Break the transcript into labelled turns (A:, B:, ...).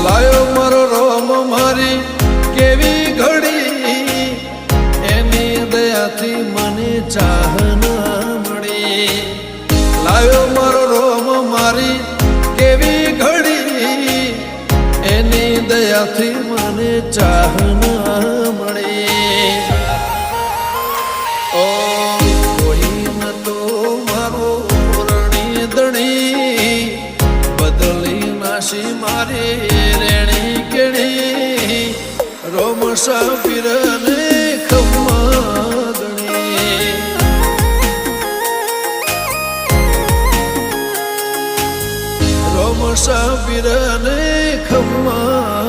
A: લાયો મારો રોમ મારી કેવી ઘડી એની દયાથી મને ચાહ ના મળી લાયો મારો રોમ મારી કેવી ઘડી એની દયાથી મને ચાહ ના મળી ઓ કોઈ ન તો મારો રણી દણી બદલી નાસી મારી રેણી કેણી રોમ સાપીરને ખમ્મા ગણી રોમ સાપીરને ખમ્મા